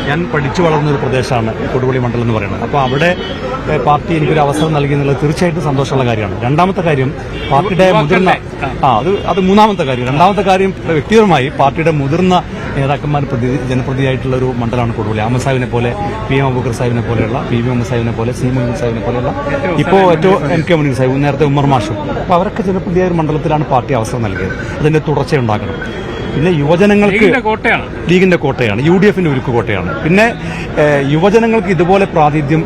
ഞാൻ പഠിച്ചു വളർന്ന ഒരു പ്രദേശമാണ് കൊടുവള്ളി മണ്ഡലം എന്ന് പറയുന്നത്. അപ്പോൾ അവിടെ പാർട്ടി എനിക്കൊരു അവസരം നൽകി എന്നുള്ളത് തീർച്ചയായിട്ടും സന്തോഷമുള്ള കാര്യമാണ്. രണ്ടാമത്തെ കാര്യം പാർട്ടിയുടെ മുതിർന്ന അത് മൂന്നാമത്തെ കാര്യം. രണ്ടാമത്തെ കാര്യം വ്യക്തിപരമായി പാർട്ടിയുടെ മുതിർന്ന നേതാക്കന്മാർ ജനപ്രതിയായിട്ടുള്ള ഒരു മണ്ഡലമാണ് കൊടുവള്ളി. അഹമ്മദ് സാഹിബിനെ പോലെ, പി എം അബൂബക്കർ സാഹിബിനെ പോലെയുള്ള, പി വി മുഹമ്മദ് സാഹിബിനെ പോലെ, സി മുഹമ്മദ് സാഹിബിനെ പോലെയുള്ള, ഇപ്പോൾ ഏറ്റവും എം കെ മുനീർ സാഹിബ്, നേരത്തെ ഉമ്മർ മാഷും, അപ്പോൾ അവരൊക്കെ ജനപ്രതിയായ ഒരു മണ്ഡലത്തിലാണ് പാർട്ടി അവസരം നൽകിയത്. അതിന്റെ തുടർച്ചയുണ്ടാക്കണം. പിന്നെ യുവജനങ്ങൾക്ക് ലീഗിന്റെ കോട്ടയാണ്, യു ഡി എഫിന്റെ ഉരുക്ക് കോട്ടയാണ്. പിന്നെ യുവജനങ്ങൾക്ക് ഇതുപോലെ പ്രാതിനിധ്യം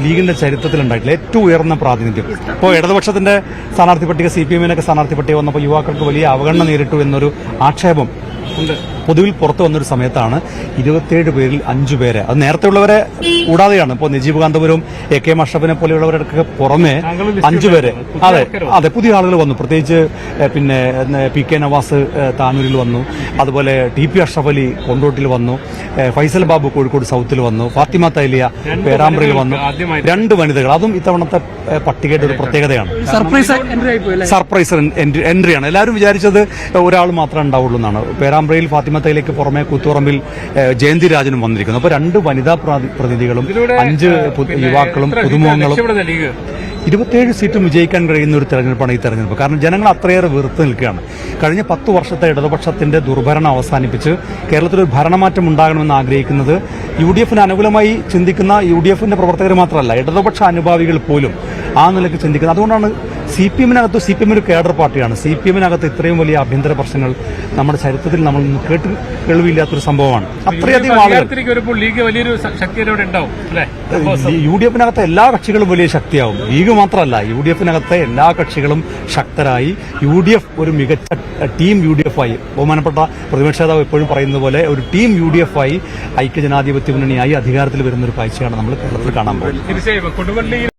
ലീഗിന്റെ ചരിത്രത്തിലുണ്ടായിട്ടില്ല. ഏറ്റവും ഉയർന്ന പ്രാതിനിധ്യം. ഇപ്പോൾ ഇടതുപക്ഷത്തിന്റെ സ്ഥാനാർത്ഥി പട്ടിക, CPM-നൊക്കെ സ്ഥാനാർത്ഥി പട്ടിക വന്നപ്പോൾ യുവാക്കൾക്ക് വലിയ അവഗണന നേരിട്ടു എന്നൊരു ആക്ഷേപം പൊതുവിൽ പുറത്തു വന്നൊരു സമയത്താണ് 27 പേരിൽ 5 പേരെ, അത് നേരത്തെ ഉള്ളവരെ കൂടാതെയാണ്, ഇപ്പോൾ നജീബ് കാന്തപുരവും AK അഷ്റഫിനെ പോലെയുള്ളവരൊക്കെ പുറമെ 5 പേരെ, അതെ പുതിയ ആളുകൾ വന്നു. പ്രത്യേകിച്ച് പിന്നെ PK നവാസ് താനൂരിൽ വന്നു, അതുപോലെ TP അഷ്റഫ് അലി കൊണ്ടോട്ടിൽ വന്നു, ഫൈസൽ ബാബു കോഴിക്കോട് സൗത്തിൽ വന്നു, ഫാത്തിമ തൈലിയ പേരാമ്പ്രയിൽ വന്നു. 2 വനിതകൾ, അതും ഇത്തവണത്തെ പട്ടികയുടെ ഒരു പ്രത്യേകതയാണ്. സർപ്രൈസ് എൻട്രിയാണ്. എല്ലാവരും വിചാരിച്ചത് ഒരാൾ മാത്രമേ ഉണ്ടാവുള്ളൂ എന്നാണ്. പേരാമ്പ്രയിൽ ഫാത്തിമ തൈലിക്ക് പുറമെ കൂത്തുപറമ്പിൽ ജയന്തി രാജനും വന്നിരിക്കുന്നു. അപ്പോൾ 2 വനിതാ പ്രതിനിധികളും 5 യുവാക്കളും പുതുമുഖങ്ങളും 27 സീറ്റും വിജയിക്കാൻ കഴിയുന്ന ഒരു തെരഞ്ഞെടുപ്പാണ് ഈ തെരഞ്ഞെടുപ്പ്. കാരണം ജനങ്ങൾ അത്രയേറെ വെറുത്ത് നിൽക്കുകയാണ്. കഴിഞ്ഞ 10 വർഷത്തെ ഇടതുപക്ഷത്തിന്റെ ദുർഭരണം അവസാനിപ്പിച്ച് കേരളത്തിലൊരു ഭരണമാറ്റം ഉണ്ടാകണമെന്ന് ആഗ്രഹിക്കുന്നത് UDF-ന് അനുകൂലമായി ചിന്തിക്കുന്ന UDF-ന്റെ പ്രവർത്തകർ മാത്രമല്ല, ഇടതുപക്ഷ അനുഭാവികൾ പോലും ആ നിലയ്ക്ക് ചിന്തിക്കുന്നത്. അതുകൊണ്ടാണ് CPM-നകത്ത്, CPM ഒരു കേഡർ പാർട്ടിയാണ്, CPM-നകത്ത് ഇത്രയും വലിയ ആഭ്യന്തര പ്രശ്നങ്ങൾ നമ്മുടെ ചരിത്രത്തിൽ നമ്മൾ കേൾവിയില്ലാത്തൊരു സംഭവമാണ്. അത്രയധികം ആളുകൾ UDF-നകത്തെ എല്ലാ കക്ഷികളും വലിയ ശക്തിയാവും. ലീഗ് മാത്രമല്ല, UDF-നകത്തെ എല്ലാ കക്ഷികളും ശക്തരായി UDF ഒരു മികച്ച ടീം UDF-ആയി, ബഹുമാനപ്പെട്ട പ്രതിപക്ഷ നേതാവ് എപ്പോഴും പറയുന്നത് പോലെ ഒരു ടീം UDF-ആയി ഐക്യജനാധിപത്യ മുന്നണിയായി അധികാരത്തിൽ വരുന്ന ഒരു കാഴ്ചയാണ് നമ്മൾ കേരളത്തിൽ കാണാൻ പോകുന്നത്.